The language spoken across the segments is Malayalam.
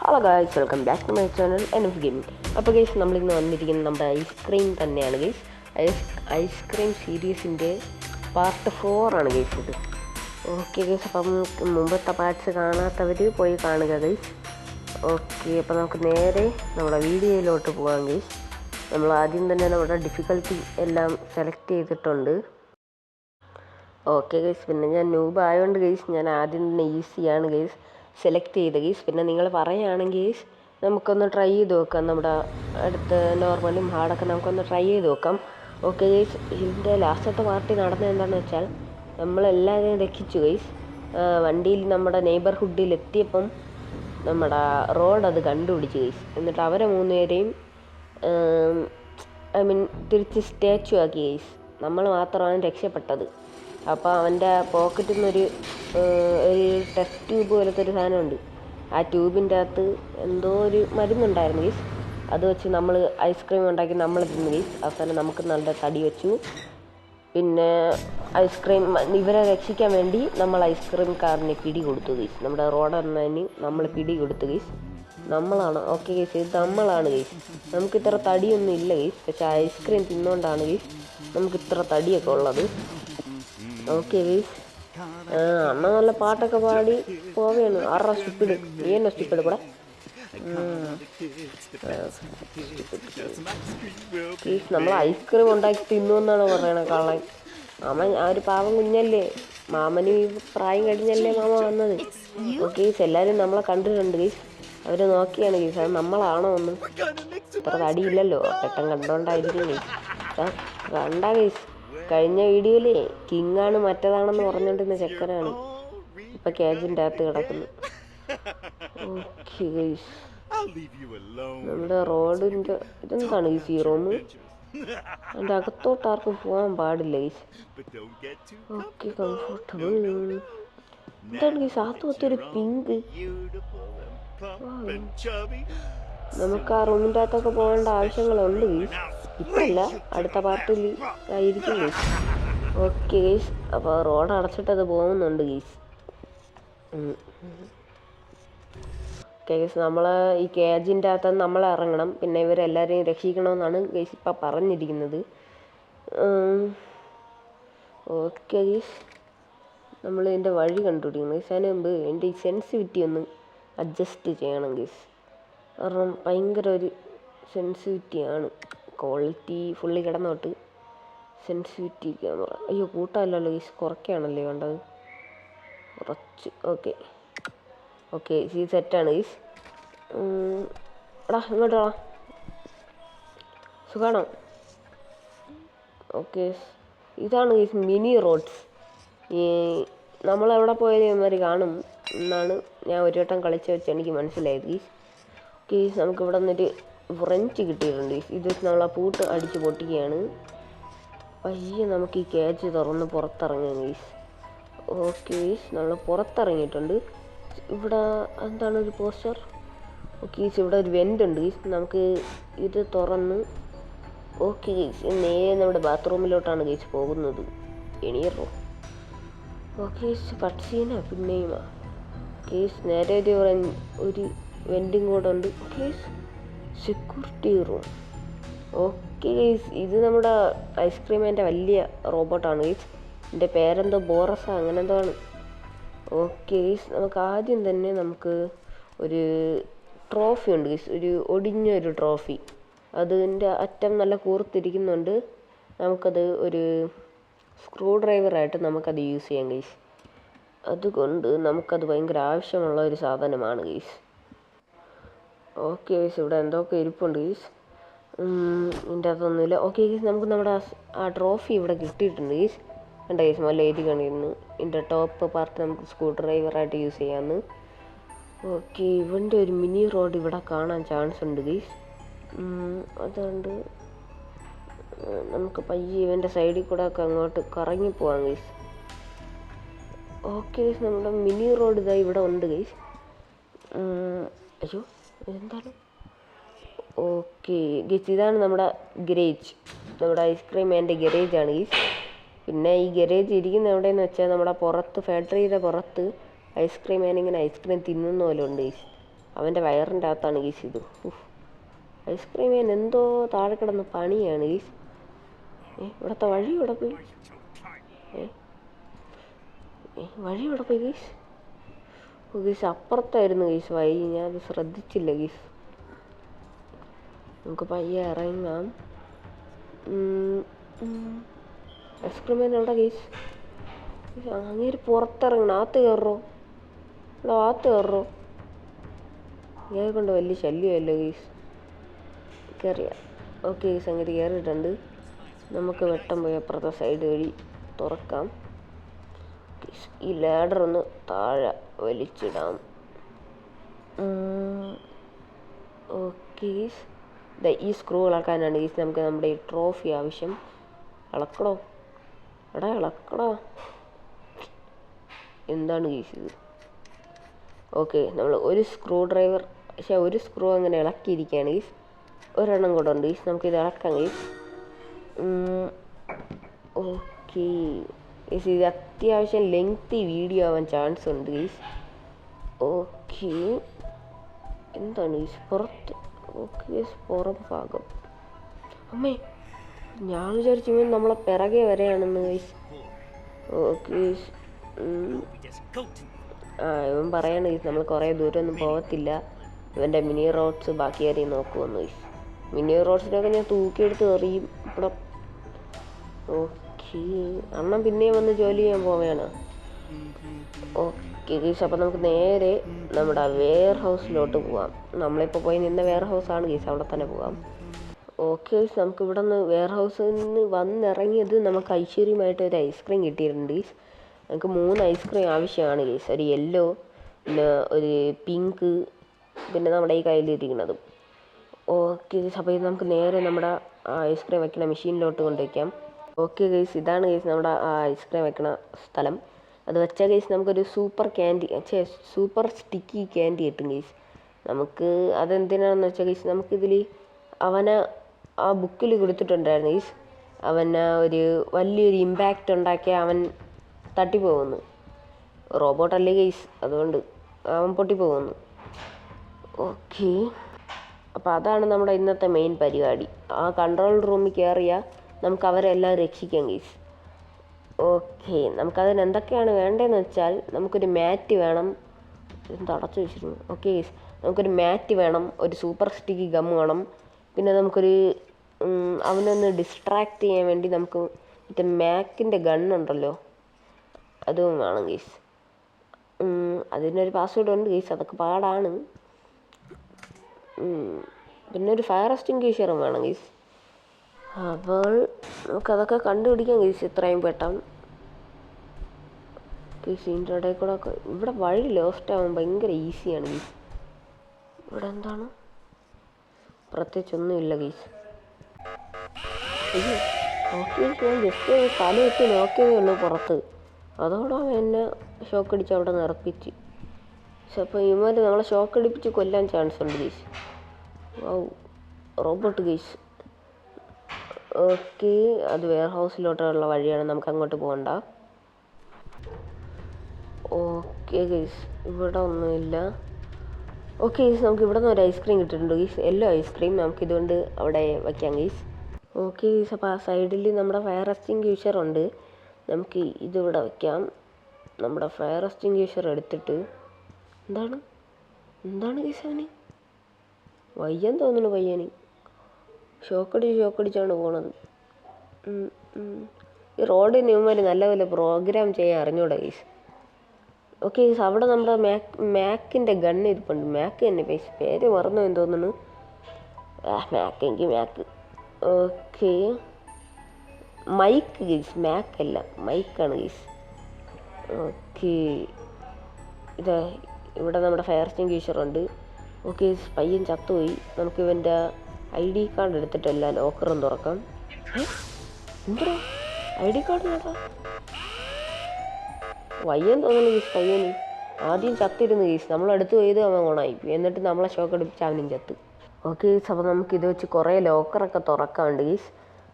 Hello guys, welcome back to my channel NF gaming. അപ്പോൾ ഗൈസ്, നമ്മളിന്ന് വന്നിരിക്കുന്നത് നമ്മുടെ ഐസ്ക്രീം തന്നെയാണ് ഗൈസ്. ഐസ്ക്രീം സീരീസിൻ്റെ പാർട്ട് 4 ആണ് ഗൈസ് ഇത്. ഓക്കെ ഗൈസ്, അപ്പം മുമ്പത്തെ പാർട്സ് കാണാത്തവർ പോയി കാണുക ഗൈസ്. ഓക്കെ, അപ്പോൾ നമുക്ക് നേരെ നമ്മുടെ വീഡിയോയിലോട്ട് പോകാം ഗൈസ്. നമ്മൾ ആദ്യം തന്നെ നമ്മുടെ ഡിഫിക്കൽട്ടി എല്ലാം സെലക്ട് ചെയ്തിട്ടുണ്ട്. ഓക്കെ ഗൈസ്, പിന്നെ ഞാൻ ന്യൂബ് ആയതുകൊണ്ട് ഗൈസ് ഞാൻ ആദ്യം തന്നെ ഈസിയാണ് ഗൈസ് സെലക്ട് ചെയ്ത ഗൈസ്. പിന്നെ നിങ്ങൾ പറയുകയാണെങ്കിൽ ഗൈസ് നമുക്കൊന്ന് ട്രൈ ചെയ്ത് നോക്കാം. നമ്മുടെ അടുത്ത് നോർമലും ഹാർഡൊക്കെ നമുക്കൊന്ന് ട്രൈ ചെയ്ത് നോക്കാം. ഓക്കെ ഗൈസ്, ഇതിൻ്റെ ലാസ്റ്റത്തെ പാർട്ടി നടന്നത് എന്താണെന്ന് വെച്ചാൽ നമ്മളെല്ലാവരെയും രക്ഷിച്ചു ഗൈസ്. വണ്ടിയിൽ നമ്മുടെ നെയ്ബർഹുഡിൽ എത്തിയപ്പം നമ്മുടെ റോഡ് അത് കണ്ടുപിടിച്ചു ഗൈസ്. എന്നിട്ട് അവരെ 3 പേരെയും തിരിച്ച് സ്റ്റാച്ചു ആക്കി ഗൈസ്. നമ്മൾ മാത്രമാണ് രക്ഷപ്പെട്ടത്. അപ്പോൾ അവൻ്റെ പോക്കറ്റിൽ നിന്നൊരു ടെസ്റ്റ് ട്യൂബ് പോലത്തെ ഒരു സാധനമുണ്ട്. ആ ട്യൂബിൻ്റെ അകത്ത് എന്തോ ഒരു മരുന്നുണ്ടായിരുന്നു ഗീസ്. അത് വെച്ച് നമ്മൾ ഐസ്ക്രീം ഉണ്ടാക്കി നമ്മൾ തിന്നു ഗീസ്. അവസാനം നമുക്ക് നല്ല തടി വെച്ചു. പിന്നെ ഇവരെ രക്ഷിക്കാൻ വേണ്ടി നമ്മൾ ഐസ്ക്രീം കാറിന് പിടി കൊടുത്തു ഗീസ്. നമ്മുടെ റോഡറിന് നമ്മൾ പിടി കൊടുത്തു ഗീസ്. നമ്മളാണ്. ഓക്കെ ഗീസ്, ഇത് നമ്മളാണ് ഗീസ്. നമുക്ക് ഇത്ര തടിയൊന്നും ഇല്ല ഗീസ്, പക്ഷേ ഐസ്ക്രീം തിന്നുകൊണ്ടാണ് ഗീസ് നമുക്ക് ഇത്ര തടിയൊക്കെ ഉള്ളത്. ഓക്കെ ഗൈസ്, അമ്മ നല്ല പാട്ടൊക്കെ പാടി പോവുകയാണ്. ആറാ സ്റ്റിപ്പിട്, നീ എന്നെ സ്റ്റിപ്പിട് കൂടെ. നമ്മൾ ഐസ്ക്രീം ഉണ്ടാക്കി തിന്നുമെന്നാണ് പറയണത് കള്ളൻ. മാമൻ ആ ഒരു പാവം കുഞ്ഞല്ലേ, മാമന് ഈ പ്രായം കഴിഞ്ഞല്ലേ മാമ വന്നത്. ഓക്കെ ഗൈസ്, എല്ലാവരും നമ്മളെ കണ്ടിട്ടുണ്ട് ഗൈസ്. അവർ നോക്കിയാണ് ഗൈസ്, അത് നമ്മളാണോ ഒന്ന്. ഇത്ര തടിയില്ലല്ലോ, പെട്ടെന്ന് കണ്ടോണ്ടായിരിക്കും ഗൈസ്. കണ്ടാ ഗൈസ്, കഴിഞ്ഞ വീഡിയോയിലേ കിങ്ങാണ് മറ്റേതാണെന്ന് പറഞ്ഞുകൊണ്ടിരുന്ന ചെക്കനാണ് ഇപ്പം കേജിൻ്റെ അകത്ത് കിടക്കുന്നത്. ഓക്കെ ഗൈസ്, നമ്മുടെ റോഡിൻ്റെ ഇതെന്താണ് ഗൈസ് ഈ റൂം? അതിൻ്റെ അകത്തോട്ട് ആർക്കും പോകാൻ പാടില്ല ഗൈസ്. Okay, comfortable. എന്താണ് ഗൈസ് അകത്തൊരു പിങ്ക്? നമുക്ക് ആ റൂമിൻ്റെ അകത്തൊക്കെ പോകേണ്ട ആവശ്യങ്ങളുണ്ട് ഗൈസ്. ഇപ്പല്ല, അടുത്ത പാർട്ടിൽ ആയിരിക്കും ഗൈസ്. ഓക്കെ ഗൈസ്, അപ്പോൾ റോഡ് അടച്ചിട്ടത് പോകുന്നുണ്ട് ഗൈസ്. ഓക്കെ ഗൈസ്, നമ്മൾ ഈ കേജിൻ്റെ അകത്ത് നമ്മൾ ഇറങ്ങണം. പിന്നെ ഇവരെല്ലാവരെയും രക്ഷിക്കണമെന്നാണ് ഗൈസ് ഇപ്പം പറഞ്ഞിരിക്കുന്നത്. ഓക്കെ ഗൈസ്, നമ്മൾ ഇതിൻ്റെ വഴി കണ്ടുപിടിക്കണം ഗൈസ്. അതിന് മുമ്പ് എൻ്റെ ഈ സെൻസിറ്റിവിറ്റി ഒന്ന് അഡ്ജസ്റ്റ് ചെയ്യണം ഗൈസ്. കാരണം ഭയങ്കര ഒരു സെൻസിറ്റിവിറ്റിയാണ്. ക്വാളിറ്റി ഫുള്ളി കിടന്നോട്ട് സെൻസിറ്റിവിറ്റി ക്യാമറ. അയ്യോ, കൂട്ടമല്ലല്ലോ ഗൈസ്, കുറയ്ക്കുകയാണല്ലേ വേണ്ടത്, കുറച്ച്. ഓക്കെ ഓക്കെ, ഈ സെറ്റാണ് ഗൈസ്. എടാ ഇങ്ങോട്ടാ, സുഖാണോ? ഓക്കെ, ഇതാണ് ഗൈസ് മിനി റോഡ്സ്. ഈ നമ്മളെവിടെ പോയാലും ഇവന്മാർ കാണും എന്നാണ് ഞാൻ ഒരു വട്ടം കളിച്ച് വെച്ച് എനിക്ക് മനസ്സിലായത് ഗൈസ്. ഗൈസ്, നമുക്കിവിടെ നിന്നൊരു ഫ്രഞ്ച് കിട്ടിയിട്ടുണ്ട്. ഇത് വെച്ച് നമ്മൾ ആ പൂട്ട് അടിച്ച് പൊട്ടിക്കുകയാണ്. പയ്യെ നമുക്ക് ഈ കേജ് തുറന്ന് പുറത്തിറങ്ങാം ഗൈസ്. ഓക്കെ ഗൈസ്, നമ്മൾ പുറത്തിറങ്ങിയിട്ടുണ്ട്. ഇവിടെ എന്താണ് ഒരു പോസ്റ്റർ? ഓക്കെ ഗൈസ്, ഇവിടെ ഒരു വെൻ്റ് ഉണ്ട് ഗൈസ്. നമുക്ക് ഇത് തുറന്ന് ഓക്കെ ഗൈസ് നേരെ നമ്മുടെ ബാത്റൂമിലോട്ടാണ് ഗൈസ് പോകുന്നത്. എണീറോ. ഓക്കെ ഗൈസ്, കട്ട് സീനാ പിന്നെയും ഗൈസ്. നേരെ ഒരു വെൻറ്റിങ് കൂടെ ഉണ്ട് guys. Security room. Okay guys, ഇത് നമ്മുടെ ഐസ്ക്രീമിൻ്റെ വലിയ റോബോട്ടാണ് ഗൈസ്. എൻ്റെ പേരെന്തോ ബോറസ അങ്ങനെ എന്തോ ആണ്. ഓക്കെ ഗൈസ്, നമുക്ക് ആദ്യം തന്നെ നമുക്ക് ഒരു ട്രോഫി ഉണ്ട് ഗൈസ്, ഒരു ഒടിഞ്ഞൊരു ട്രോഫി. അതിൻ്റെ അറ്റം നല്ല കൂർത്തിരിക്കുന്നുണ്ട്. നമുക്കത് ഒരു സ്ക്രൂ ഡ്രൈവറായിട്ട് നമുക്കത് യൂസ് ചെയ്യാം ഗൈസ്. അതുകൊണ്ട് നമുക്കത് ഭയങ്കര ആവശ്യമുള്ള ഒരു സാധനമാണ് ഗൈസ്. ഓക്കെ ഗൈസ്, ഇവിടെ എന്തൊക്കെ ഇരിപ്പുണ്ട് ഗൈസ്. ഇതിൻ്റെ അകത്തൊന്നുമില്ല. ഓക്കെ ഗൈസ്, നമുക്ക് നമ്മുടെ ആ ട്രോഫി ഇവിടെ കിട്ടിയിട്ടുണ്ട് ഗൈസ്. കണ്ട ഗൈസ്, നല്ല എഴുതി കാണിയിരുന്നു. ഇതിൻ്റെ ടോപ്പ് പാർട്ട് നമുക്ക് സ്ക്രൂ ഡ്രൈവറായിട്ട് യൂസ് ചെയ്യാമെന്ന്. ഓക്കെ, ഇവൻ്റെ ഒരു മിനി റോഡ് ഇവിടെ കാണാൻ ചാൻസ് ഉണ്ട് ഗൈസ്. അതുകൊണ്ട് നമുക്ക് പയ്യെ ഇവൻ്റെ സൈഡിൽ കൂടെ ഒക്കെ അങ്ങോട്ട് കറങ്ങി പോവാം ഗൈസ്. ഓക്കെ ഗൈസ്, നമ്മുടെ മിനി റോഡ് ഇതാ ഇവിടെ ഉണ്ട് ഗൈസ്. അയ്യോ, എന്താണ്? ഓക്കെ ഗൈസ്, ഇതാണ് നമ്മുടെ ഗരേജ്. നമ്മുടെ ഐസ്ക്രീം എൻ്റെ ഗരേജാണ് ഗൈസ്. പിന്നെ ഈ ഗരേജ് ഇരിക്കുന്ന എവിടെയെന്ന് വെച്ചാൽ നമ്മുടെ പുറത്ത് ഫാക്ടറിയുടെ പുറത്ത് ഐസ്ക്രീം ഇങ്ങനെ ഐസ്ക്രീം തിന്നുന്ന പോലെ ഉണ്ട് ഗൈസ്. അവൻ്റെ വയറിൻ്റെ അകത്താണ് ഗീസ് ഇത്. ഐസ്ക്രീം മാൻ എന്തോ താഴെ കിടന്ന് പണിയാണ് ഗീസ്. ഇവിടുത്തെ വഴി ഇവിടെ പോയി. വഴി ഇവിടെ പോയി ഗീസ്. ഗീസ് അപ്പുറത്തായിരുന്നു ഗീസ് വഴി, ഞാനത് ശ്രദ്ധിച്ചില്ല ഗീസ്. നമുക്ക് പയ്യെ ഇറങ്ങാം. ഐസ്ക്രീം മാൻ എവിടെ ഗീസ്? അങ്ങേര് പുറത്തിറങ്ങണം. അകത്ത് കയറോ? ഇവിടെ അകത്ത് കയറോ? ഇങ്ങനെ കൊണ്ട് വലിയ ശല്യമല്ലോ ഗീസ്. കയറിയ ഓക്കെ ഗീസ്, അങ്ങനെ കയറിയിട്ടുണ്ട്. നമുക്ക് വെട്ടം പോയി അപ്പുറത്തെ സൈഡ് വഴി തുറക്കാം. ഈ ലാഡർ ഒന്ന് താഴെ വലിച്ചിടാം. ഓക്കെ ഗീസ്, ഈ സ്ക്രൂ ഇളക്കാനാണ് ഗീസ് നമുക്ക് നമ്മുടെ ഈ ട്രോഫി ആവശ്യം. ഇളക്കടോ, എടാ ഇളക്കടോ. എന്താണ് ഗീസ് ഇത്? ഓക്കെ, നമ്മൾ ഒരു സ്ക്രൂ ഡ്രൈവർ, പക്ഷേ ഒരു സ്ക്രൂ അങ്ങനെ ഇളക്കിയിരിക്കുകയാണ് ഗീസ്. ഒരെണ്ണം കൂടെ ഉണ്ട് ഗീസ്, നമുക്കിത് ഇളക്കാം ഗീസ്. ഓക്കെ ഗീസ്, ഇത് അത്യാവശ്യം ലെങ്തി വീഡിയോ ആവാൻ ചാൻസ് ഉണ്ട് ഗീസ്. ഓക്കെ, എന്താണ് ഗീസ് പുറത്ത്? ഓക്കെ ഗീസ്, പുറം ഭാഗം. അമ്മേ, ഞാൻ വിചാരിച്ചു ഇവൻ നമ്മളെ പിറകെ വരെയാണെന്ന് ഗീസ്. ഓക്കെ ഗീസ്, ഇവൻ പറയാണ് ഗീസ് നമ്മൾ കുറേ ദൂരമൊന്നും പോകത്തില്ല, ഇവൻ്റെ മിനി റോഡ്സ് ബാക്കി ആരെയും നോക്കുമെന്ന് ഗീസ്. മിനി റോഡ്സിനൊക്കെ ഞാൻ തൂക്കിയെടുത്ത് എറിയും ഇവിടെ. ഓക്കെ, അണ്ണൻ പിന്നെയും വന്ന് ജോലി ചെയ്യാൻ പോവുകയാണ്. ഓക്കെ ഗീസ്, അപ്പോൾ നമുക്ക് നേരെ നമ്മുടെ വെയർ ഹൗസിലോട്ട് പോവാം. നമ്മളിപ്പോൾ പോയി നിന്ന വെയർ ഹൗസാണ് ഗീസ്, അവിടെ തന്നെ പോവാം. ഓക്കെ ഗീസ്, നമുക്ക് ഇവിടെ നിന്ന് വെയർ ഹൗസിൽ നിന്ന് വന്നിറങ്ങിയത് നമുക്ക് ഐശ്വര്യമായിട്ട് ഒരു ഐസ്ക്രീം കിട്ടിയിട്ടുണ്ട് ഗീസ്. നമുക്ക് 3 ഐസ്ക്രീം ആവശ്യമാണ് ഗീസ്. ഒരു യെല്ലോ, പിന്നെ ഒരു പിങ്ക്, പിന്നെ നമ്മുടെ ഈ കയ്യിലിരിക്കുന്നതും. ഓക്കെ ഗീസ്, അപ്പോൾ ഇത് നമുക്ക് നേരെ നമ്മുടെ ഐസ്ക്രീം വയ്ക്കുന്ന മെഷീനിലോട്ട് കൊണ്ടുവയ്ക്കാം. ഓക്കെ ഗൈസ്, ഇതാണ് ഗൈസ് നമ്മുടെ ഐസ്ക്രീം വെക്കണ സ്ഥലം. അത് വെച്ചാൽ ഗൈസ് നമുക്കൊരു സൂപ്പർ സ്റ്റിക്കി ക്യാൻഡി കിട്ടും ഗൈസ്. നമുക്ക് അതെന്തിനാണെന്ന് വെച്ചാൽ ഗൈസ്, നമുക്കിതിൽ അവനെ ആ ബുക്കിൽ കൊടുത്തിട്ടുണ്ടായിരുന്നു ഗൈസ്, അവന് ഒരു വലിയൊരു ഇമ്പാക്റ്റ് ഉണ്ടാക്കിയ അവൻ തട്ടിപ്പോകുന്നു. റോബോട്ടല്ലേ ഗൈസ്, അതുകൊണ്ട് അവൻ പൊട്ടിപ്പോകുന്നു. ഓക്കെ, അപ്പോൾ അതാണ് നമ്മുടെ ഇന്നത്തെ മെയിൻ പരിപാടി. ആ കൺട്രോൾ റൂമിൽ കയറിയാൽ നമുക്ക് അവരെല്ലാം രക്ഷിക്കാം ഗൈസ്. ഓക്കെ, നമുക്കതിന് എന്തൊക്കെയാണ് വേണ്ടതെന്ന് വെച്ചാൽ നമുക്കൊരു മാറ്റ് വേണം. എന്ത് അടച്ചു വെച്ചിരുന്നു? ഓക്കെ ഗൈസ്, നമുക്കൊരു മാറ്റ് വേണം, ഒരു സൂപ്പർ സ്റ്റിക്കി ഗം വേണം, പിന്നെ നമുക്കൊരു അവനൊന്ന് ഡിസ്ട്രാക്ട് ചെയ്യാൻ വേണ്ടി നമുക്ക് മറ്റേ മാക്കിൻ്റെ ഗണ്ണുണ്ടല്ലോ അതും വേണം ഗൈസ്. അതിനൊരു പാസ്വേഡ് ഉണ്ട് ഗൈസ്, അതൊക്കെ പാടാണ്. പിന്നെ ഒരു ഫയർ എക്സ്റ്റിംഗ്വിഷറും വേണം ഗൈസ്. അപ്പോൾ നമുക്കതൊക്കെ കണ്ടുപിടിക്കാം ഗൈസ് എത്രയും പെട്ടെന്ന്. ഗൈസ് ഇതിൻ്റെ ഇടയിൽ കൂടെ ഇവിടെ വഴി ലോസ്റ്റ് ആവാൻ ഭയങ്കര ഈസിയാണ് ഗൈസ്. ഇവിടെ എന്താണ്? പ്രത്യേകിച്ചൊന്നുമില്ല ഗൈസ്. അയ്യോ, ഓക്കെ, ഞാൻ ജസ്റ്റ് തലയിട്ട് നോക്കിയതേ ഉള്ളൂ പുറത്ത്, അതോടെ എന്നെ ഷോക്ക് അടിച്ച് അവിടെ നിർപ്പിച്ച്. പക്ഷെ അപ്പോൾ ഇവന്മാർ നമ്മളെ ഷോക്ക് അടിപ്പിച്ച് കൊല്ലാൻ ചാൻസ് ഉണ്ട് guys. Wow, robot guys. Okay, അത് വെയർ ഹൗസിലോട്ടുള്ള വഴിയാണ്, നമുക്ക് അങ്ങോട്ട് പോകണ്ട. ഓക്കെ ഗൈസ്, ഇവിടെ ഒന്നുമില്ല. ഓക്കെ ഗൈസ്, നമുക്ക് ഇവിടെ നിന്ന് ഒരു ഐസ്ക്രീം കിട്ടിയിട്ടുണ്ട് ഗൈസ്, യെല്ലോ ഐസ്ക്രീം. നമുക്കിതുകൊണ്ട് അവിടെ വയ്ക്കാം ഗൈസ്. ഓക്കെ ഗൈസ്, അപ്പോൾ ആ സൈഡിൽ നമ്മുടെ ഫയർ എക്സ്റ്റിംഗ്വിഷർ ഉണ്ട്, നമുക്ക് ഇതിവിടെ വയ്ക്കാം. നമ്മുടെ ഫയർ എക്സ്റ്റിംഗ്വിഷർ എടുത്തിട്ട് എന്താണ് ഗൈസ്, അവന് വയ്യാൻ തോന്നുന്നു. പയ്യന് ഷോക്കടിച്ചാണ് പോണത്. ഈ റോഡിന് ഇവന്മാർ നല്ലപോലെ പ്രോഗ്രാം ചെയ്യാൻ അറിഞ്ഞൂടാ ഗൈസ്. ഓക്കെ ഗൈസ്, അവിടെ നമ്മുടെ മാക്കിൻ്റെ ഗണ്ണ് ഇരിപ്പുണ്ട്. മാക്ക് തന്നെ പേര് മറന്നു എന്ന് തോന്നുന്നു. മാക്ക്. ഓക്കെ, മൈക്ക് ഗൈസ്, മാക്കല്ല മൈക്കാണ് ഗൈസ്. ഓക്കെ, ഇവിടെ നമ്മുടെ ഫയർ എക്സ്റ്റിംഗ്വിഷറുണ്ട്. ഓക്കെ, പയ്യൻ ചത്തുപോയി. നമുക്ക് ഇവൻ്റെ ID കാർഡ് എടുത്തിട്ടല്ല ലോക്കറും തുറക്കാം. എന്താ ID കാർഡ് കേട്ടാ വയ്യെന്ന് തോന്നുന്നു ഗീസ്. പയ്യന് ആദ്യം ചത്തിരുന്നു ഗീസ്, നമ്മളടുത്ത് പോയത് അവൻ ഓണായി, എന്നിട്ട് നമ്മളെ ഷോക്ക് അടിപ്പിച്ച് അവനും ചത്ത്. ഓക്കെ ഗീസ്, അപ്പോൾ നമുക്കിത് വെച്ച് കുറേ ലോക്കറൊക്കെ തുറക്കാറുണ്ട് ഗീസ്.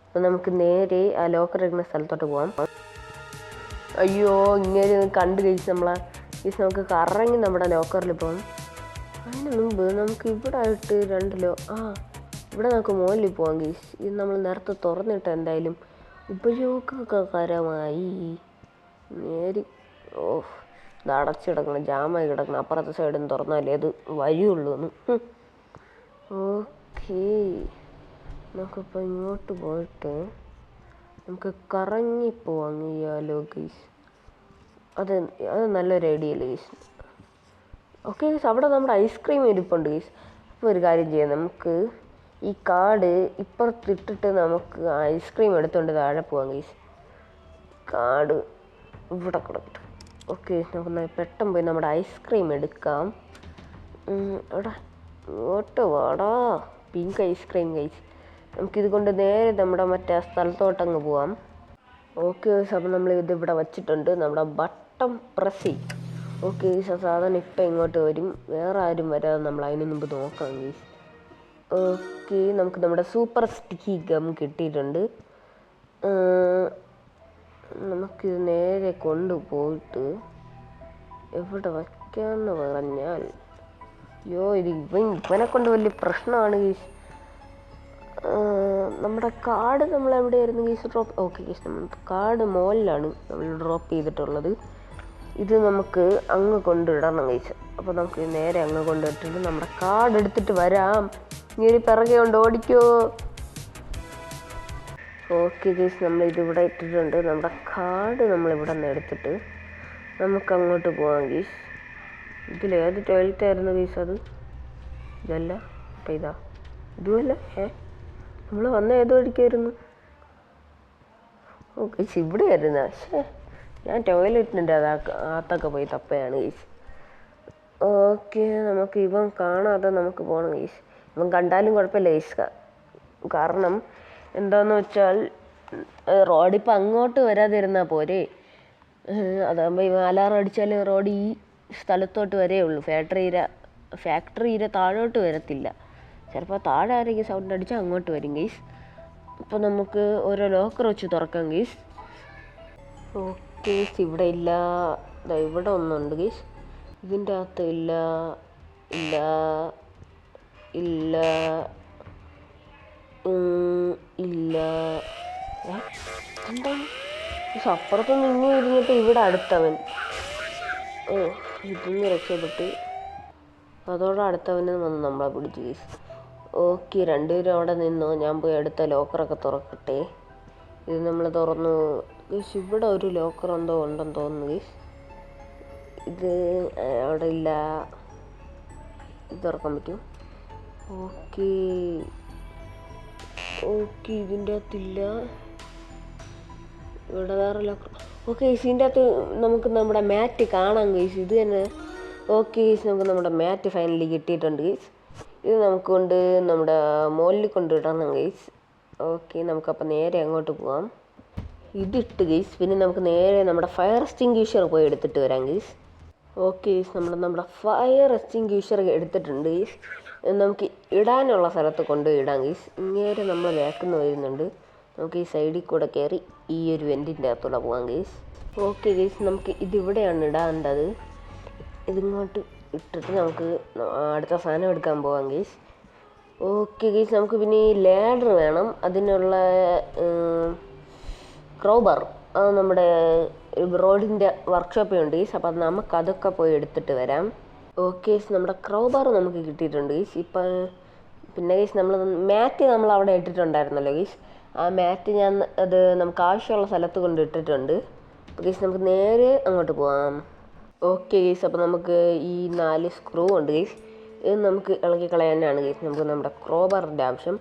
അപ്പോൾ നമുക്ക് നേരെ ആ ലോക്കർ ഇരിക്കുന്ന സ്ഥലത്തോട്ട് പോകാം. അയ്യോ, ഇങ്ങനെ കണ്ട് ഗീസ് നമ്മളെ ഗീസ്, നമുക്ക് കറങ്ങി നമ്മുടെ ലോക്കറിൽ പോകാം. അതിന് മുമ്പ് നമുക്ക് ഇവിടെ ആയിട്ട് ഇവിടെ നമുക്ക് മോളിൽ പോകാം ഗീസ്. ഇത് നമ്മൾ നേരത്തെ തുറന്നിട്ട് എന്തായാലും ഉപയോഗകരമായി. നേരി ഇത് അടച്ചിടക്കണം, ജാമായി കിടക്കണം. അപ്പുറത്തെ സൈഡിൽ തുറന്നാലേ അത് വഴിയുള്ളൂ എന്ന്. ഓക്കേ, നമുക്കിപ്പോൾ ഇങ്ങോട്ട് പോയിട്ട് നമുക്ക് കറങ്ങിപ്പോവാം ചെയ്യാലോ ഗീസ്. അത് നല്ലൊരു ഐഡിയ അല്ലേ ഗീസ്. ഓക്കെ ഗീസ്, അവിടെ നമ്മുടെ ഐസ്ക്രീം ഇരിപ്പുണ്ട് ഗീസ്. അപ്പോൾ ഒരു കാര്യം ചെയ്യാം, നമുക്ക് ഈ കാർഡ് ഇപ്പുറത്തിട്ടിട്ട് നമുക്ക് ഐസ്ക്രീം എടുത്തുകൊണ്ട് താഴെ പോവാം ഗീസ്. കാർഡ് ഇവിടെ കിടക്കട്ടെ. ഓക്കെ, നമുക്ക് പെട്ടെന്ന് പോയി നമ്മുടെ ഐസ്ക്രീം എടുക്കാം. എടാ ഇങ്ങോട്ട് വാടാ, പിങ്ക് ഐസ്ക്രീം ഗീസ്. നമുക്കിത് കൊണ്ട് നേരെ നമ്മുടെ മറ്റേ സ്ഥലത്തോട്ടങ്ങ് പോവാം. ഓക്കെ ഗീസ്, അപ്പോൾ നമ്മൾ ഇതിവിടെ വച്ചിട്ടുണ്ട്, നമ്മുടെ ബട്ടൺ പ്രസ് ചെയ്യും. ഓക്കെ ഗീസ്, സാധനം ഇപ്പം ഇങ്ങോട്ട് വരും. വേറെ ആരും വരാതെ നമ്മൾ അതിന് മുമ്പ് നോക്കാം ഗീസ്. ഓക്കെ, നമുക്ക് നമ്മുടെ സൂപ്പർ സ്റ്റിക്കി ഗം കിട്ടിയിട്ടുണ്ട്. നമുക്കിത് നേരെ കൊണ്ടുപോയിട്ട് എവിടെ വയ്ക്കാമെന്ന് പറഞ്ഞാൽ, ഇവനെ കൊണ്ട് വലിയ പ്രശ്നമാണ് ഗീസ്. നമ്മുടെ കാർഡ് നമ്മൾ എവിടെയായിരുന്നു ഗീസ് ഡ്രോപ്പ്? ഓക്കെ ഗീസ്, നമ്മൾ കാർഡ് മോളിലാണ് നമ്മൾ ഡ്രോപ്പ് ചെയ്തിട്ടുള്ളത്. ഇത് നമുക്ക് അങ്ങ് കൊണ്ടിടണം ഗീസ്. അപ്പോൾ നമുക്ക് നേരെ അങ്ങ് കൊണ്ടിട്ടിട്ട് നമ്മുടെ കാർഡ് എടുത്തിട്ട് വരാം. നീ ഒരു പിറകെ കൊണ്ട് ഓടിക്കോ. ഓക്കെ ഗീസ്, നമ്മൾ ഇതിവിടെ ഇട്ടിട്ടുണ്ട്. നമ്മുടെ കാർഡ് നമ്മളിവിടെ നിന്ന് എടുത്തിട്ട് നമുക്ക് അങ്ങോട്ട് പോകാം ഗീസ്. ഇതിലേത് ടോയ്ലറ്റ് ആയിരുന്നു ഗീസ്? അത് ഇതല്ല, അപ്പം ഇതുമല്ല. നമ്മൾ വന്ന ഏത് വഴിക്കായിരുന്നു? ഓക്കെ ഗീസ്, ഇവിടെ ആയിരുന്നു. പക്ഷേ ഞാൻ ടോയ്ലറ്റിൻ്റെ അകത്തൊക്കെ പോയി തപ്പയാണ് ഗീസ്. ഓക്കെ, നമുക്ക് ഇവൻ കാണാതെ നമുക്ക് പോകണം ഗീസ്. ഇവൻ കണ്ടാലും കുഴപ്പമില്ല ഗീസ്. കാരണം എന്താണെന്ന് വെച്ചാൽ റോഡിപ്പോൾ അങ്ങോട്ട് വരാതിരുന്നാൽ പോരെ. അതാകുമ്പോൾ ഇവൻ അലാറം അടിച്ചാൽ റോഡ് ഈ സ്ഥലത്തോട്ട് വരേ ഉള്ളൂ. ഫാക്ടറിയുടെ താഴോട്ട് വരത്തില്ല. ചിലപ്പോൾ താഴെ ആരെങ്കിലും സൗണ്ട് അടിച്ചാൽ അങ്ങോട്ട് വരും ഗീസ്. അപ്പോൾ നമുക്ക് ഓരോ ലോക്കർ വെച്ച് തുറക്കാം ഗീസ്. ഓക്കെ, ഇവിടെ ഇല്ല. ഇവിടെ ഒന്നുണ്ട് ഗീസ്. ഇതിൻ്റെ അകത്ത് ഇല്ല. എന്താണ് അപ്പുറത്തൊന്നും ഇനി ഇരുന്നിട്ട് ഇവിടെ അടുത്തവൻ. ഇതൊന്ന് രക്ഷപ്പെട്ട് അതോടെ അടുത്തവന് വന്ന് നമ്മളെ പിടിച്ചു ഗീസ്. ഓക്കെ, രണ്ടുപേരും അവിടെ നിന്നോ. ഞാൻ പോയി അടുത്ത ലോക്കറൊക്കെ തുറക്കട്ടെ. ഇത് നമ്മൾ തുറന്നു ഗീസ്. ഇവിടെ ഒരു ലോക്കർ എന്തോ ഉണ്ടെന്ന് തോന്നുന്നു ഗീസ്. ഇത് അവിടെ ഇല്ല. ഇത് തുറക്കാൻ പറ്റും. ഓക്കെ, ഇതിൻ്റെ അകത്തില്ല. ഇവിടെ വേറെ ലോക്കർ. ഓക്കെ ഗീസ്, ഇതിൻ്റെ അകത്ത് നമുക്ക് നമ്മുടെ മാറ്റ് കാണാം ഗീസ്. ഇത് തന്നെ. ഓക്കെ ഗീസ്, നമുക്ക് നമ്മുടെ മാറ്റ് ഫൈനലി കിട്ടിയിട്ടുണ്ട് ഗീസ്. ഇത് നമുക്ക് കൊണ്ട് നമ്മുടെ മോളിൽ കൊണ്ടിടണം ഗീസ്. ഓക്കെ, നമുക്കപ്പോൾ നേരെ അങ്ങോട്ട് പോവാം. ഇതിട്ട് ഗീസ്. പിന്നെ നമുക്ക് നേരെ നമ്മുടെ ഫയർ എക്സ്റ്റിങ്ക്വിഷർ പോയി എടുത്തിട്ട് വരാം ഗീസ്. ഓക്കെ ഗീസ്, നമ്മുടെ ഫയർ എക്സ്റ്റിങ്ക്വിഷർ എടുത്തിട്ടുണ്ട് ഗീസ്. നമുക്ക് ഇടാനുള്ള സ്ഥലത്ത് കൊണ്ടുപോയി ഇടാം ഗീസ്. ഇങ്ങേരെ നമ്മൾ വേക്കുന്ന വരുന്നുണ്ട്. നമുക്ക് ഈ സൈഡിൽ കൂടെ കയറി ഈ ഒരു വെൻറ്റിൻ്റെ അകത്തൂടെ പോകാം ഗീസ്. ഓക്കെ ഗീസ്, നമുക്ക് ഇതിവിടെയാണ് ഇടാണ്ടത്. ഇതിങ്ങോട്ട് ഇട്ടിട്ട് നമുക്ക് അടുത്ത സാധനം എടുക്കാൻ പോകാം ഗീസ്. ഓക്കെ ഗീസ്, നമുക്ക് പിന്നെ ഈ ലാഡർ വേണം. അതിനുള്ള ക്രോബർ അത് നമ്മുടെ റോഡിൻ്റെ വർക്ക്ഷോപ്പിലുണ്ട് ഗീസ്. അപ്പം നമുക്കതൊക്കെ പോയി എടുത്തിട്ട് വരാം. ഓക്കെ ഗീസ്, നമ്മുടെ ക്രോബർ നമുക്ക് കിട്ടിയിട്ടുണ്ട് ഗീസ്. ഇപ്പം പിന്നെ ഗീസ് നമ്മൾ മാറ്റ് നമ്മൾ അവിടെ ഇട്ടിട്ടുണ്ടായിരുന്നല്ലോ ഗീസ്. ആ മാറ്റ് അത് നമുക്ക് ആവശ്യമുള്ള സ്ഥലത്ത് കൊണ്ട് ഇട്ടിട്ടുണ്ട്. അപ്പോൾ ഗീസ് നമുക്ക് നേരെ അങ്ങോട്ട് പോകാം. ഓക്കെ ഗീസ്, അപ്പോൾ നമുക്ക് ഈ 4 സ്ക്രൂ ഉണ്ട് ഗീസ്. ഇത് നമുക്ക് ഇളക്കി കളയാനാണ് ഗീസ് നമുക്ക് നമ്മുടെ ക്രോബറിൻ്റെ ആവശ്യം.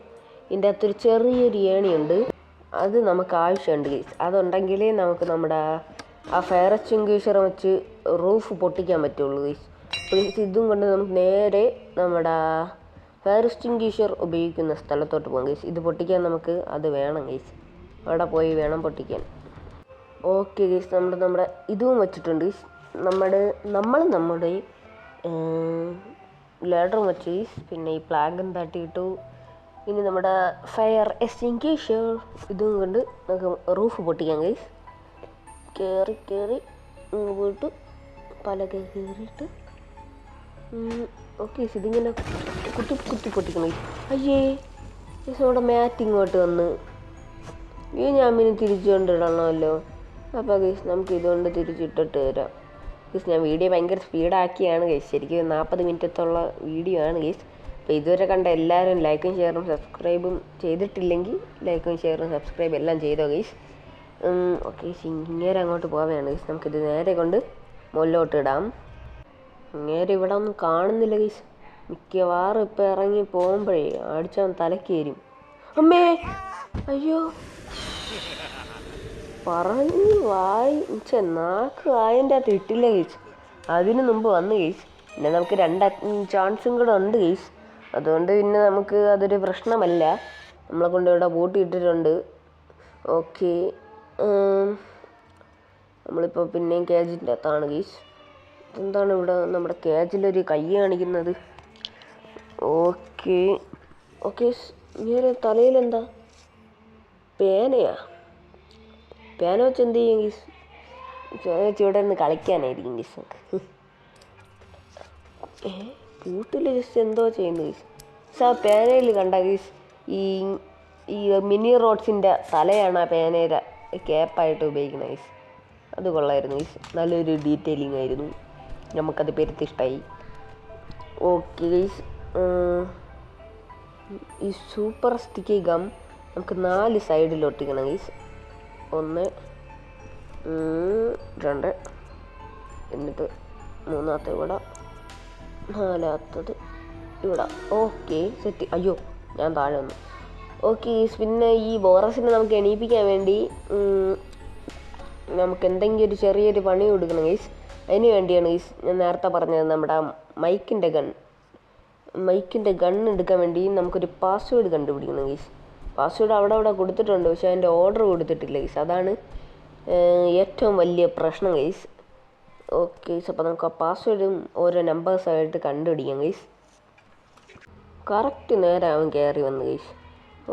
ഇതിൻ്റെ അകത്തൊരു ചെറിയൊരു ഏണിയുണ്ട്, അത് നമുക്ക് ആവശ്യമുണ്ട് ഗീസ്. അതുണ്ടെങ്കിലേ നമുക്ക് നമ്മുടെ ആ ഫയർ എക്സ്റ്റിങ്ക്വിഷർ വെച്ച് റൂഫ് പൊട്ടിക്കാൻ പറ്റുള്ളൂ ഗീസ്. അപ്പോൾ ഗീസ് ഇതും കൊണ്ട് നമുക്ക് നേരെ നമ്മുടെ ഫയർ എക്സ്റ്റിങ്ക്വിഷർ ഉപയോഗിക്കുന്ന സ്ഥലത്തോട്ട് പോകാം ഗീസ്. ഇത് പൊട്ടിക്കാൻ നമുക്ക് അത് വേണം ഗീസ്. അവിടെ പോയി വേണം പൊട്ടിക്കാൻ. ഓക്കെ ഗീസ്, നമ്മുടെ ഇതും വെച്ചിട്ടുണ്ട് ഗീസ്. നമ്മുടെ ലാഡറും വെച്ച് ഗീസ്. പിന്നെ ഈ പ്ലാഗും തട്ടിയിട്ടു. ഇനി നമ്മുടെ ഫയർ എക്സ്റ്റിങ്ക്വിഷർ ഇതും കൊണ്ട് നമുക്ക് റൂഫ് പൊട്ടിക്കാം ഗൈസ്. കയറി പോയിട്ട് പലക കയറിയിട്ട് ഓക്കെ ഇതിങ്ങനെ കുത്തി കുത്തി പൊട്ടിക്കണം ഗൈസ്. അയ്യേ ഗൈസ് നമ്മുടെ മാറ്റ് ഇങ്ങോട്ട് വന്ന് ഈ ഞാൻ പിന്നെ തിരിച്ചു കൊണ്ടിടണമല്ലോ. അപ്പോൾ ഗൈസ് നമുക്ക് ഇതുകൊണ്ട് തിരിച്ചിട്ടിട്ട് തരാം ഗൈസ്. ഞാൻ വീഡിയോ ഭയങ്കര സ്പീഡാക്കിയാണ് ഗൈസ്. ശരിക്കും 40 മിനിറ്റത്തുള്ള വീഡിയോ ആണ് ഗൈസ്. അപ്പോൾ ഇതുവരെ കണ്ട എല്ലാവരും ലൈക്കും ഷെയറും സബ്സ്ക്രൈബും ചെയ്തിട്ടില്ലെങ്കിൽ ലൈക്കും ഷെയറും സബ്സ്ക്രൈബും എല്ലാം ചെയ്തോ ഗൈസ്. ഓക്കെ ഇങ്ങേരെ അങ്ങോട്ട് പോവുകയാണ് ഗൈസ്. നമുക്കിത് നേരെ കൊണ്ട് മുകളിലോട്ട് ഇടാം. നേരെ ഇവിടെ ഒന്നും കാണുന്നില്ല ഗൈസ്. മിക്കവാറും ഇപ്പം ഇറങ്ങി പോകുമ്പോഴേ അടിച്ചവൻ തലക്ക് വരും. അമ്മേ അയ്യോ പറഞ്ഞ് നാക്ക് വായൻ്റെ അകത്ത് ഇട്ടില്ല ഗൈസ്. അതിന് മുമ്പ് വന്ന് ഗൈസ്. പിന്നെ നമുക്ക് 2 ചാൻസും കൂടെ ഉണ്ട് ഗൈസ്. അതുകൊണ്ട് പിന്നെ നമുക്ക് അതൊരു പ്രശ്നമല്ല. നമ്മളെ കൊണ്ട് ഇവിടെ പൂട്ടിയിട്ടിട്ടുണ്ട്. ഓക്കെ നമ്മളിപ്പോൾ പിന്നെയും കേജിൻ്റെ അകത്താണ് ഗൈസ്. എന്താണ് ഇവിടെ നമ്മുടെ കേജിലൊരു കൈ കാണിക്കുന്നത്? ഓക്കെ ഓക്കെ ഇങ്ങനെ തലയിലെന്താ പേനയാ? പേന വെച്ച് എന്ത് ചെയ്യും ഗീസ്? ഇവിടെ നിന്ന് കളിക്കാനായിരിക്കും ഗീസ്. കൂട്ടിൽ ജസ്റ്റ് എന്തോ ചെയ്യുന്നു ഗീസ്. ആ പേനയിൽ കണ്ട ഗീസ് ഈ ഈ മിനി റോഡ്സിൻ്റെ തലയാണ് ആ പേനയുടെ ക്യാപ്പായിട്ട് ഉപയോഗിക്കുന്നത് ഗീസ്. അത് കൊള്ളായിരുന്നു ഗീസ്. നല്ലൊരു ഡീറ്റെയിലിംഗ് ആയിരുന്നു. നമുക്കത് പെരുത്തിഷ്ടായി. ഓക്കെ ഗീസ് ഈ സൂപ്പർ സ്റ്റിക്കി ഗം നമുക്ക് 4 സൈഡിൽ ഒട്ടിക്കണം ഗീസ്. 1 2 എന്നിട്ട് 3ാമത്തെ ഇവിടെ 4ാമത്തത് ഇവിടെ. Okay set. അയ്യോ ഞാൻ താഴെ വന്നു. ഓക്കെ ഗീസ് പിന്നെ ഈ ബോറസിനെ നമുക്ക് എണീപ്പിക്കാൻ വേണ്ടി നമുക്ക് എന്തെങ്കിലും ഒരു ചെറിയൊരു പണി കൊടുക്കണം ഗീസ്. അതിന് വേണ്ടിയാണ് ഗീസ് ഞാൻ നേരത്തെ പറഞ്ഞത് നമ്മുടെ മൈക്കിൻ്റെ ഗൺ എടുക്കാൻ വേണ്ടി നമുക്കൊരു പാസ്വേഡ് കണ്ടുപിടിക്കണം ഗീസ്. പാസ്വേഡ് അവിടെ കൊടുത്തിട്ടുണ്ട്, പക്ഷെ അതിൻ്റെ ഓർഡർ കൊടുത്തിട്ടില്ല ഗീസ്. അതാണ് ഏറ്റവും വലിയ പ്രശ്നം ഗീസ്. ഓക്കെ ഗീസ് അപ്പോൾ നമുക്ക് ആ പാസ്വേഡും ഓരോ നമ്പേഴ്സായിട്ട് കണ്ടുപിടിക്കാം ഗീസ്. കറക്റ്റ് നേരെ അവൻ കയറി വന്നു ഗീസ്.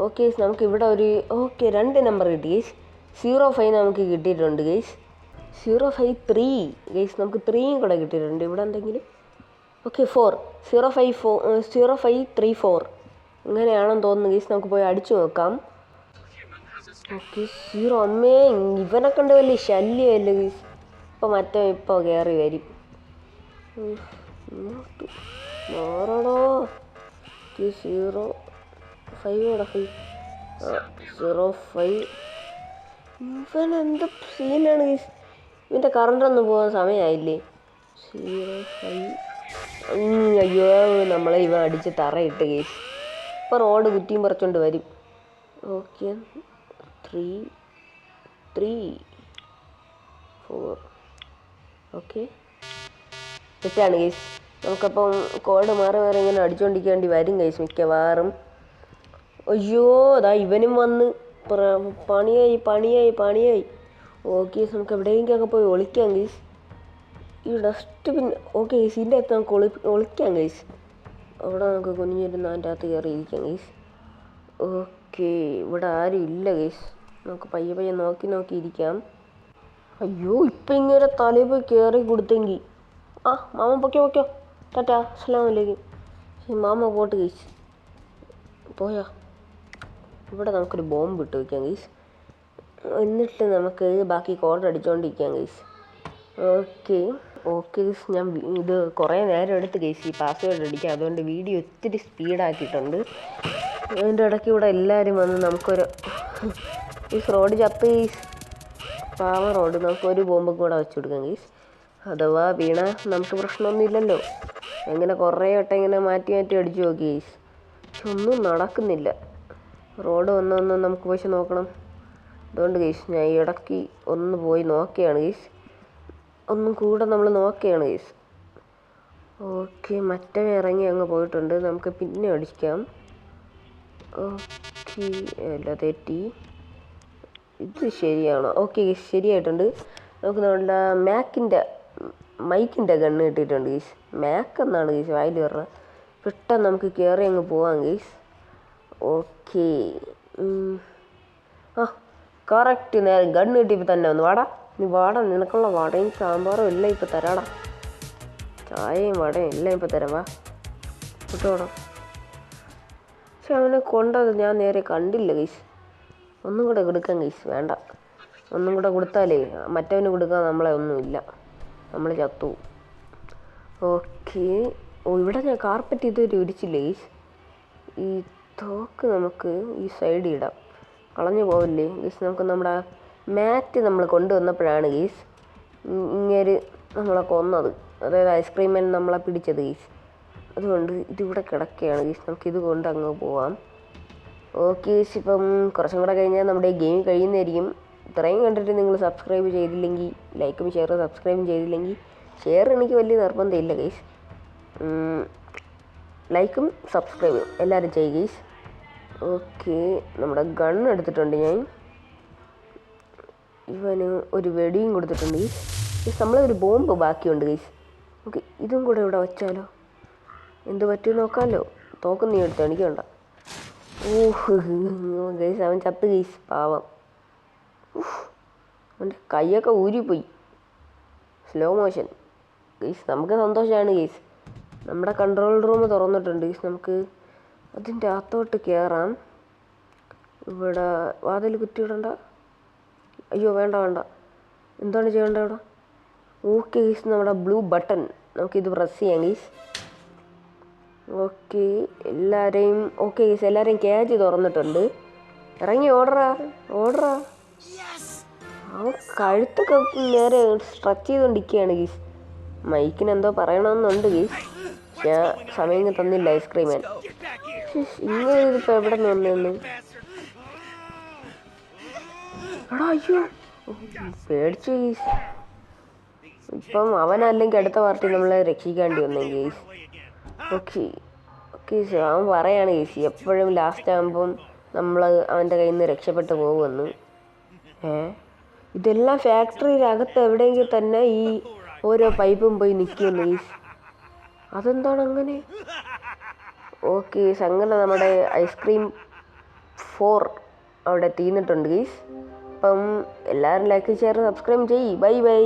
ഓക്കെ ഗീസ് നമുക്ക് ഇവിടെ ഒരു 2 നമ്പർ കിട്ടി ഗീസ്. 05 നമുക്ക് കിട്ടിയിട്ടുണ്ട് ഗീസ്. 053 ഗീസ് നമുക്ക് 3യും കൂടെ കിട്ടിയിട്ടുണ്ട്. ഇവിടെ എന്തെങ്കിലും ഓക്കെ 4 0534 അങ്ങനെയാണെന്ന് തോന്നുന്നു ഗീസ്. നമുക്ക് പോയി അടിച്ചു നോക്കാം. ഓക്കെ 0 അമ്മേ ഇവനെ കണ്ട് വലിയ ശല്യമല്ലേ ഗീസ്. ഇപ്പോൾ ഇപ്പോൾ കയറി വരും. മാറണോ 05 05 ഇവനെന്ത് സീനാണ് ഗീസ്. ഇവൻ്റെ കറണ്ടൊന്നും പോകാൻ സമയമായില്ലേ? 05 അയ്യോ നമ്മളെ ഇവൻ അടിച്ച് തറയിട്ട് ഗീസ്. ഇപ്പോൾ റോഡ് കുറ്റിയും പറിച്ചോണ്ട് വരും. ഓക്കെ 3 4 ഓക്കെ തെറ്റാണ് ഗൈസ്. നമുക്കപ്പം കോഡ് മാറി ഇങ്ങനെ അടിച്ചുകൊണ്ടിരിക്കേണ്ടി വരും ഗൈസ് മിക്കവാറും. അയ്യോ അതാ ഇവനും വന്ന് പണിയായി. ഓക്കെ നമുക്ക് എവിടെയെങ്കിലൊക്കെ പോയി ഒളിക്കാം ഗൈസ്. ഈ ഡസ്റ്റ്ബിൻ ഓക്കെ ഗൈസ് ഇതിൻ്റെ അകത്ത് നമുക്ക് ഒളിക്കാം ഗൈസ്. അവിടെ നമുക്ക് കുഞ്ഞിരുന്ന് അതിൻ്റെ അകത്ത് കയറി ഇരിക്കാം ഗൈസ്. ഓക്കെ ഇവിടെ ആരും ഇല്ല ഗൈസ്. നമുക്ക് പയ്യെ നോക്കി ഇരിക്കാം. അയ്യോ ഇപ്പം ഇങ്ങനെ തലയിൽ പോയി കയറി കൊടുത്തെങ്കിൽ മാമ പൊക്കോ ടാറ്റാ അസ്സലാമലൈക്കും. മാമ പോട്ട് ഗൈസ് പോയാ. ഇവിടെ നമുക്കൊരു ബോംബ് ഇട്ട് വയ്ക്കാം ഗൈസ്. എന്നിട്ട് നമുക്ക് ബാക്കി കോഡ് അടിച്ചുകൊണ്ടിരിക്കാം ഗൈസ്. ഓക്കെ ഗൈസ് ഞാൻ ഇത് കുറേ നേരം എടുത്ത് ഗൈസ് ഈ പാസ്വേഡ് അടിക്കാം. അതുകൊണ്ട് വീഡിയോ ഒത്തിരി സ്പീഡാക്കിയിട്ടുണ്ട്. അതിൻ്റെ ഇടയ്ക്ക് ഇവിടെ എല്ലാവരും വന്ന് നമുക്കൊരു ഈ റോഡ് ചത്ത് ഗൈസ്. പാവ റോഡ് നമുക്കൊരു ബോംബും കൂടെ വെച്ച് കൊടുക്കാം ഗൈസ്. അഥവാ വീണ നമുക്ക് പ്രശ്നമൊന്നുമില്ലല്ലോ. എങ്ങനെ കുറേ വട്ടം ഇങ്ങനെ മാറ്റി അടിച്ചു നോക്കി ഗൈസ്. പക്ഷെ ഒന്നും നടക്കുന്നില്ല. റോഡ് വന്നൊന്ന് നമുക്ക് പക്ഷെ നോക്കണം. അതുകൊണ്ട് ഗൈസ് ഞാൻ ഈ ഇടയ്ക്ക് ഒന്ന് പോയി നോക്കുകയാണ് ഗൈസ്. ഒന്നും കൂടെ നമ്മൾ നോക്കുകയാണ് ഗൈസ്. ഓക്കെ മറ്റേ ഇറങ്ങി അങ്ങ് പോയിട്ടുണ്ട്. നമുക്ക് പിന്നെ അടിക്കാം. ഓക്കെ അല്ല തെറ്റി. ഇത് ശരിയാണോ? ഓക്കെ ഗൈസ് ശരിയായിട്ടുണ്ട്. നമുക്ക് നമ്മുടെ മൈക്കിൻ്റെ ഗണ്ണ് കിട്ടിയിട്ടുണ്ട് ഗൈസ്. മാക്ക് എന്നാണ് ഗൈസ് വായിൽ പറഞ്ഞത്. പെട്ടെന്ന് നമുക്ക് കയറി അങ്ങ് പോവാം ഗൈസ്. ഓക്കെ കറക്റ്റ് നേരെ ഗണ്ണ് കിട്ടിയപ്പോൾ തന്നെ ഒന്ന് വാടാ നിനക്കുള്ള വടയും സാമ്പാറും എല്ലാം ഇപ്പോൾ തരാടാ. ചായയും വടയും എല്ലാം ഇപ്പോൾ തരാം വാ. കേട്ടോടാ. പക്ഷെ അവനെ കൊണ്ടത് ഞാൻ നേരെ കണ്ടില്ല ഗൈസ്. ഒന്നും കൂടെ കൊടുക്കാം ഗൈസ്. വേണ്ട, ഒന്നും കൂടെ കൊടുത്താലേ മറ്റവന് കൊടുക്കാൻ നമ്മളെ ഒന്നുമില്ല, നമ്മൾ ചത്തു. ഓക്കെ. ഓ, ഇവിടെ ഞാൻ കാർപ്പറ്റ് ഇതുവരെ ഇടിച്ചില്ല ഗൈസ്. ഈ തോക്ക് നമുക്ക് ഈ സൈഡിൽ ഇടാം, കളഞ്ഞു പോവില്ലേ ഗൈസ്. നമുക്ക് നമ്മുടെ മാറ്റ് നമ്മൾ കൊണ്ടുവന്നപ്പോഴാണ് ഗൈസ് ഇങ്ങനെ നമ്മളെ കൊന്നത്, അതായത് ഐസ്ക്രീം നമ്മളെ പിടിച്ചത് ഗൈസ്. അതുകൊണ്ട് ഇതിവിടെ കിടക്കുകയാണ് ഗൈസ്. നമുക്കിത് കൊണ്ട് അങ്ങ് പോവാം. ഓക്കെ ഗൈസ്, ഇപ്പം കുറച്ചും കൂടെ കഴിഞ്ഞാൽ നമ്മുടെ ഗെയിം കഴിയുന്നതായിരിക്കും. ഇത്രയും കണ്ടിട്ട് നിങ്ങൾ സബ്സ്ക്രൈബ് ചെയ്തില്ലെങ്കിൽ, ലൈക്കും ഷെയറും സബ്സ്ക്രൈബും ചെയ്തില്ലെങ്കിൽ, ഷെയർ എനിക്ക് വലിയ നിർബന്ധമില്ല ഗൈസ്, ലൈക്കും സബ്സ്ക്രൈബും എല്ലാവരും ചെയ്യും ഗൈസ്. ഓക്കെ, നമ്മുടെ ഗൺ എടുത്തിട്ടുണ്ട് ഞാൻ. ഇവന് ഒരു വെടിയും കൊടുത്തിട്ടുണ്ട് ഗൈസ്. നമ്മളൊരു ബോംബ് ബാക്കിയുണ്ട് ഗൈസ്. ഓക്കെ, ഇതും കൂടെ ഇവിടെ വെച്ചാലോ, എന്ത് പറ്റും നോക്കാമല്ലോ. തോക്ക് നീ എടുത്തോ, എനിക്ക് വേണ്ട. ഓഹ് ഗൈസ്, അവൻ ചത്ത് ഗൈസ്, പാവം. അവൻ്റെ കൈയൊക്കെ ഊരിപ്പോയി, സ്ലോ മോഷൻ ഗൈസ്. നമുക്ക് സന്തോഷമാണ് ഗൈസ്, നമ്മുടെ കൺട്രോൾ റൂം തുറന്നിട്ടുണ്ട് ഗൈസ്. നമുക്ക് അതിൻ്റെ അകത്തോട്ട് കയറാം. ഇവിടെ വാതിൽ കുറ്റിയിടണ്ട. അയ്യോ വേണ്ട വേണ്ട. എന്താണ് ചെയ്യേണ്ടത് ഇവിടെ? ഓക്കെ ഗൈസ്, നമ്മുടെ ബ്ലൂ ബട്ടൺ നമുക്കിത് പ്രസ് ചെയ്യാം ഗൈസ്. ഓക്കെ എല്ലാവരെയും, ഓക്കെ ഗൈസ്, എല്ലാവരെയും കേജ് തുറന്നിട്ടുണ്ട്. ഇറങ്ങി ഓടറാ. അവൻ കഴുത്തൊക്കെ നേരെ സ്ട്രെച്ച് ചെയ്തുകൊണ്ടിരിക്കുകയാണ് ഗീസ്. മൈക്കിന് എന്തോ പറയണമെന്നുണ്ട് ഗീസ്, പക്ഷേ സമയം തന്നില്ല ഐസ്ക്രീമാൻ. ഇങ്ങനെ ഇതിപ്പോൾ എവിടെ നിന്ന് വന്നു? എടാ അയ്യോ, പേടിച്ചു ഗീസ്. ഇപ്പം അവനല്ലെങ്കിൽ അടുത്ത പാർട്ടി നമ്മളെ രക്ഷിക്കേണ്ടി വന്നു ഗീസ്. ഓക്കെ അവൻ പറയാണ് ഗീസ്, എപ്പോഴും ലാസ്റ്റ് ആകുമ്പം നമ്മൾ അവൻ്റെ കയ്യിൽ നിന്ന് രക്ഷപ്പെട്ടു പോകുമെന്ന്. ഇതെല്ലാം ഫാക്ടറിയിലകത്ത് എവിടെയെങ്കിൽ തന്നെ ഈ ഓരോ പൈപ്പും പോയി നിൽക്കുന്നു ഗീസ്. അതെന്താണ് അങ്ങനെ? ഓക്കെ അങ്ങനെ നമ്മുടെ ഐസ്ക്രീം 4 അവിടെ തീർന്നിട്ടുണ്ട് ഗീസ്. അപ്പം എല്ലാവരും ലൈക്ക് ഷെയർ സബ്സ്ക്രൈബ് ചെയ്യ്. Bye bye.